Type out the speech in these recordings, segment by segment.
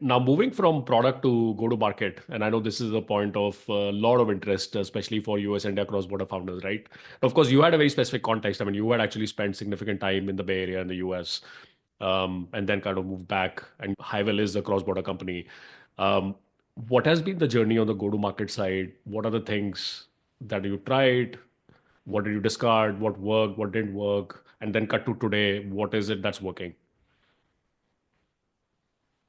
Now, moving from product to go to market, and I know this is a point of a lot of interest, especially for US India cross border founders, right? Of course, you had a very specific context. I mean, you had actually spent significant time in the Bay Area in the US, and then kind of moved back. And Hivel is a cross border company. Um, what has been the journey on the go to market side? What are the things that you tried? What did you discard? What worked? What didn't work? And then cut to today, what is it that's working?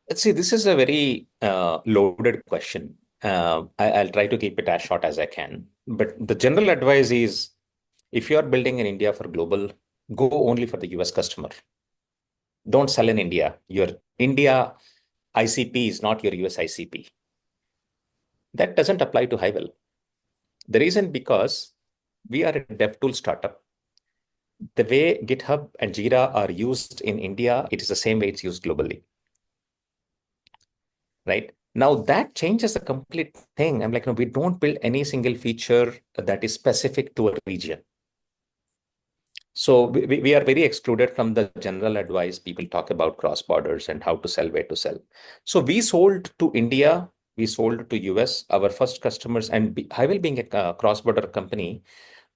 Let's see, this is a very loaded question. I'll try to keep it as short as I can. But the general advice is if you are building in India for global, go only for the US customer. Don't sell in India. Your India ICP is not your US ICP. That doesn't apply to Highwell. The reason because we are a DevTool startup. The way GitHub and Jira are used in India, it is the same way it's used globally. Right? Now that changes the complete thing. I'm like, no, we don't build any single feature that is specific to a region. So we are very excluded from the general advice. People talk about cross borders and how to sell, where to sell. So we sold to India, we sold to US, our first customers, and Hivel being a cross border company,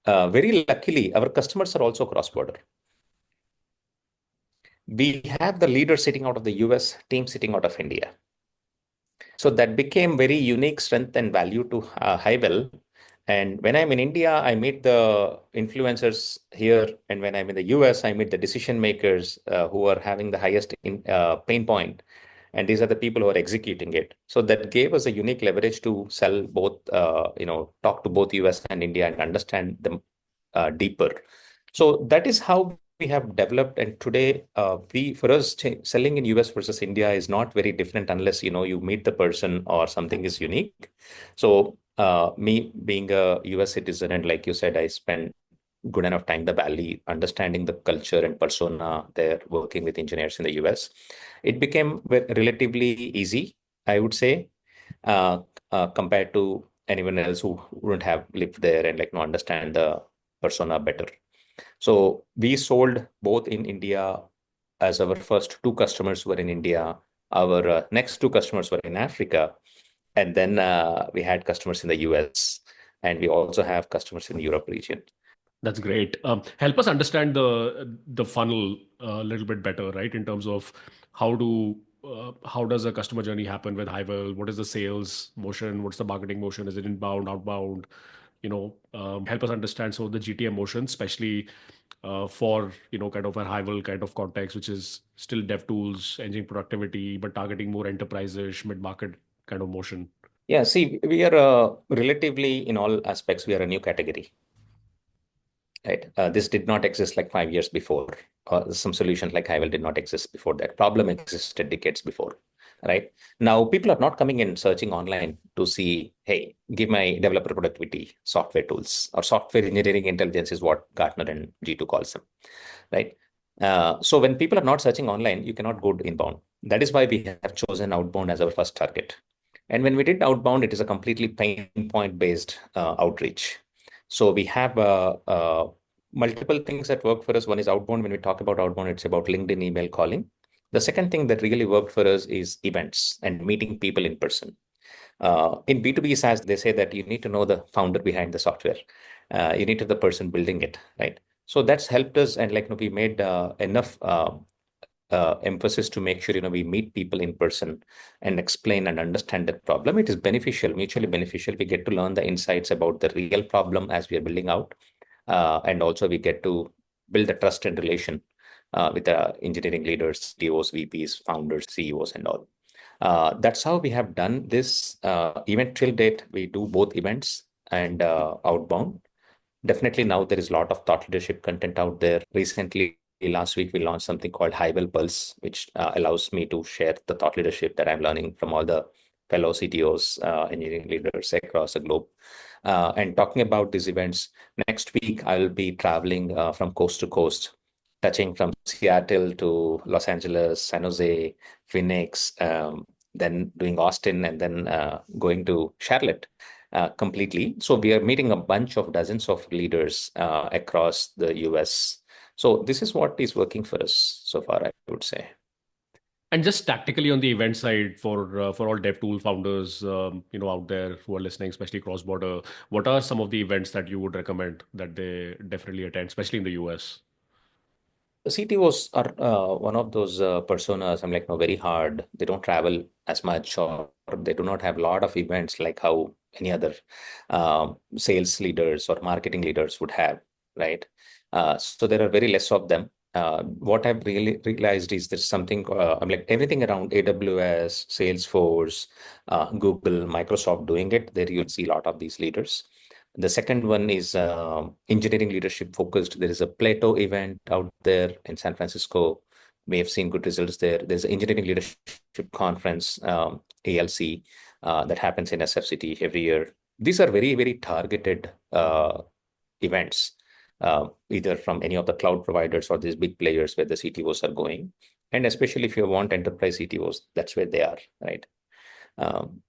very luckily, our customers are also cross border. We have the leader sitting out of the US, team sitting out of India. So that became very unique strength and value to Hivel. And when I'm in India, I meet the influencers here. And when I'm in the US, I meet the decision makers who are having the highest pain point. And these are the people who are executing it. So that gave us a unique leverage to sell both, talk to both US and India and understand them deeper. So that is how we have developed. And today, we for us selling in US versus India is not very different unless you meet the person or something is unique. So me being a US citizen, and like you said, I spent good enough time in the Valley, understanding the culture and persona there, working with engineers in the US. It became relatively easy, I would say, uh, compared to anyone else who wouldn't have lived there and understand the persona better. So we sold both in India as our first two customers were in India. Our next two customers were in Africa. And then we had customers in the US. And we also have customers in the Europe region. That's great. Help us understand the funnel a little bit better, right? In terms of how does a customer journey happen with Hivel? What is the sales motion? What's the marketing motion? Is it inbound, outbound? Help us understand so the GTM motion, especially for kind of a Hivel kind of context, which is still dev tools, engine productivity, but targeting more enterprise-ish, mid-market kind of motion. Yeah, see, we are relatively in all aspects, we are a new category. Right. This did not exist like 5 years before. Some solutions like Hivel did not exist before that. Problem existed decades before. Right. Now, people are not coming in searching online to see, hey, give my developer productivity software tools or software engineering intelligence is what Gartner and G2 calls them. Right. So when people are not searching online, you cannot go inbound. That is why we have chosen outbound as our first target. And when we did outbound, it is a completely pain point based outreach. So we have multiple things that work for us. One is outbound. When we talk about outbound, it's about LinkedIn email calling. The second thing that really worked for us is events and meeting people in person. In B2B SaaS, they say that you need to know the founder behind the software. You need to know the person building it, right? So that's helped us. And we made enough emphasis to make sure we meet people in person and explain and understand the problem. It is beneficial, mutually beneficial. We get to learn the insights about the real problem as we are building out, and also we get to build the trust and relation with the engineering leaders, DOs, VPs, founders, CEOs, and all. That's how we have done this event till date. We do both events and outbound. Definitely now there is a lot of thought leadership content out there. Recently, last week, we launched something called Highwell Pulse, which allows me to share the thought leadership that I'm learning from all the fellow CTOs, engineering leaders across the globe. And talking about these events, next week, I'll be traveling from coast to coast, touching from Seattle to Los Angeles, San Jose, Phoenix, then doing Austin, and then going to Charlotte completely. So we are meeting a bunch of dozens of leaders across the US. So this is what is working for us so far, I would say. And just tactically on the event side for all dev tool founders, out there who are listening, especially cross border, what are some of the events that you would recommend that they definitely attend, especially in the US? CTOs are one of those personas. I'm like, no, very hard. They don't travel as much, or they do not have a lot of events like how any other sales leaders or marketing leaders would have, right? So there are very less of them. What I've really realized is there's something, I'm like everything around AWS, Salesforce, Google, Microsoft doing it. There you'll see a lot of these leaders. The second one is engineering leadership focused. There is a Plato event out there in San Francisco. We have seen good results there. There's an engineering leadership conference, ALC, that happens in SFCT every year. These are very, very targeted events, either from any of the cloud providers or these big players where the CTOs are going. And especially if you want enterprise CTOs, that's where they are, right? Um,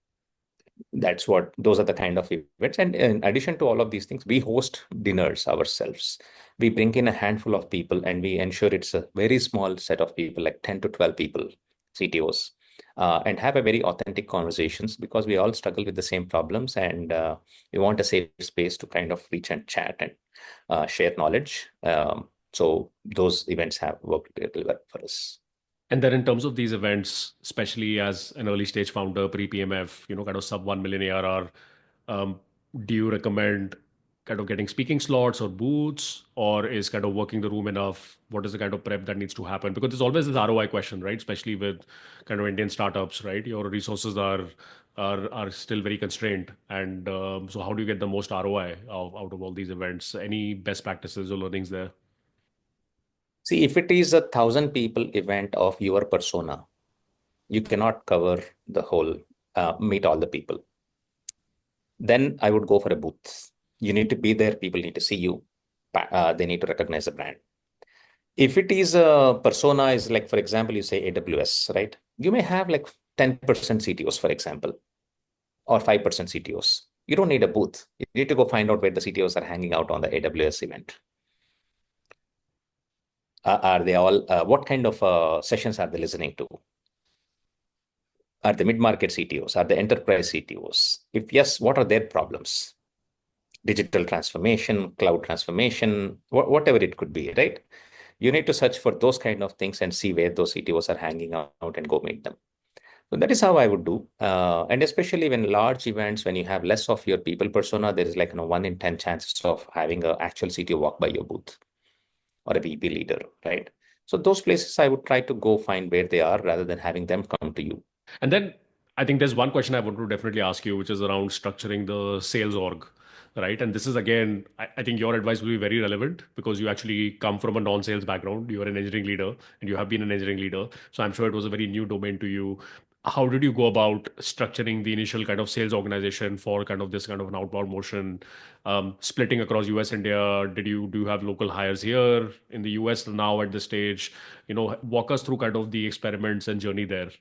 those are the kind of events. And in addition to all of these things, we host dinners ourselves. We bring in a handful of people and we ensure it's a very small set of people, like 10 to 12 people, CTOs, and have a very authentic conversations because we all struggle with the same problems, and we want a safe space to kind of reach and chat and share knowledge. So those events have worked really well for us. And then in terms of these events, especially as an early stage founder, pre-PMF, kind of sub 1 million ARR, um, do you recommend kind of getting speaking slots or booths, or is kind of working the room enough? What is the kind of prep that needs to happen? Because there's always this ROI question, right? Especially with kind of Indian startups, right? Your resources are still very constrained. And so how do you get the most ROI out of all these events? Any best practices or learnings there? See, if it is 1,000 people event of your persona, you cannot cover the whole, meet all the people. Then I would go for a booth. You need to be there. People need to see you. They need to recognize the brand. If it is a persona, is like, for example, you say AWS, right? You may have like 10% CTOs, for example, or 5% CTOs. You don't need a booth. You need to go find out where the CTOs are hanging out on the AWS event. Are they all, what kind of sessions are they listening to? Are the mid-market CTOs? Are the enterprise CTOs? If yes, what are their problems? Digital transformation, cloud transformation, whatever it could be, right? You need to search for those kind of things and see where those CTOs are hanging out and go meet them. So that is how I would do. And especially when large events, when you have less of your people persona, there is like 1 in 10 chances of having an actual CTO walk by your booth or a VP leader, right? So those places I would try to go find where they are rather than having them come to you. And then I think there's one question I want to definitely ask you, which is around structuring the sales org, right? And this is again, I think your advice will be very relevant because you actually come from a non-sales background. You are an engineering leader and you have been an engineering leader. So I'm sure it was a very new domain to you. How did you go about structuring the initial kind of sales organization for kind of this kind of an outbound motion, splitting across US, India? Do you have local hires here in the US now at this stage? Walk us through kind of the experiments and journey there.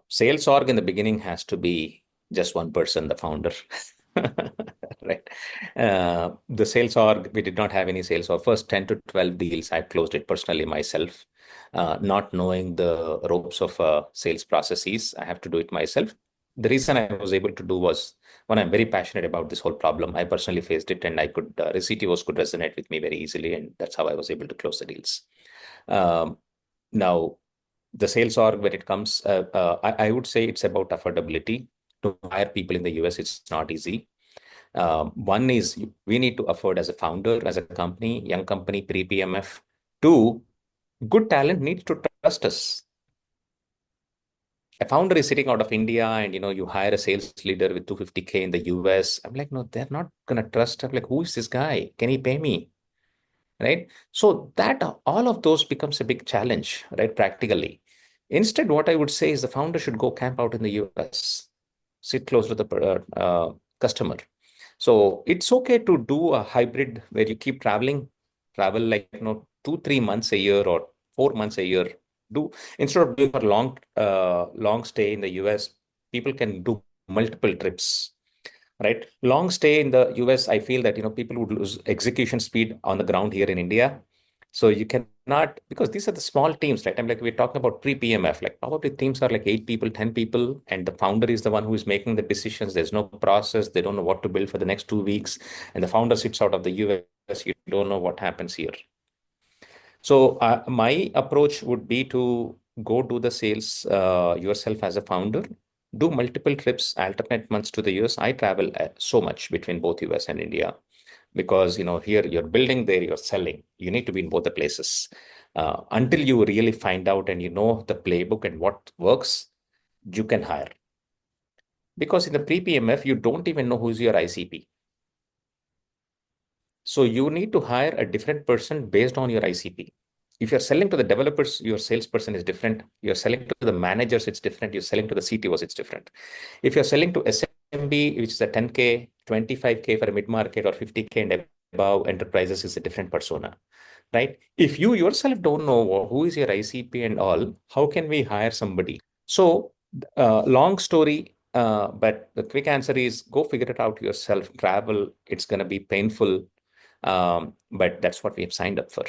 Sales org in the beginning has to be just one person, the founder. Right. The sales org, we did not have any sales org. First 10 to 12 deals, I closed it personally myself, not knowing the ropes of sales processes. I have to do it myself. The reason I was able to do was when I'm very passionate about this whole problem. I personally faced it and I could, the CTOs could resonate with me very easily. And that's how I was able to close the deals. Um, Now, the sales org, when it comes, I would say it's about affordability. To hire people in the US, it's not easy. One is we need to afford as a founder, as a company, young company, pre-PMF. Two, good talent needs to trust us. A founder is sitting out of India and you hire a sales leader with 250K in the US. I'm like, no, they're not gonna trust. I'm like, who is this guy? Can he pay me? Right? So that all of those becomes a big challenge, right? Practically. Instead, what I would say is the founder should go camp out in the US, sit close to the customer. So it's okay to do a hybrid where you keep travel like 2-3 months a year or 4 months a year. Do instead of doing a long stay in the US, people can do multiple trips, right? Long stay in the US, I feel that people would lose execution speed on the ground here in India. So you cannot, because these are the small teams, right? I'm like, we're talking about pre-PMF, like probably teams are like 8 people, 10 people, and the founder is the one who is making the decisions. There's no process. They don't know what to build for the next 2 weeks. And the founder sits out of the US. You don't know what happens here. So my approach would be to go do the sales yourself as a founder, do multiple trips, alternate months to the US. I travel so much between both US and India because here you're building, there you're selling. You need to be in both the places until you really find out and you know the playbook and what works. You can hire, because in the pre-PMF you don't even know who's your ICP. So you need to hire a different person based on your ICP. If you're selling to the developers, your salesperson is different. You're selling to the managers, it's different. You're selling to the CTOs, it's different. If you're selling to SMB, which is a 10K, 25K for a mid-market, or 50K and above enterprises, is a different persona, right? If you yourself don't know who is your ICP and all, how can we hire somebody? So, long story, but the quick answer is go figure it out yourself. Travel, it's going to be painful, but that's what we have signed up for.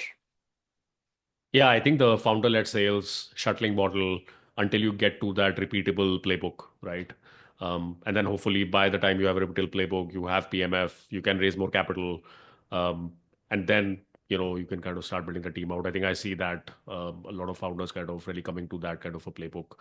Yeah, I think the founder-led sales shuttling model until you get to that repeatable playbook, right? And then hopefully by the time you have a repeatable playbook, you have PMF, you can raise more capital, um, and then you can kind of start building the team out. I think I see that a lot of founders kind of really coming to that kind of a playbook.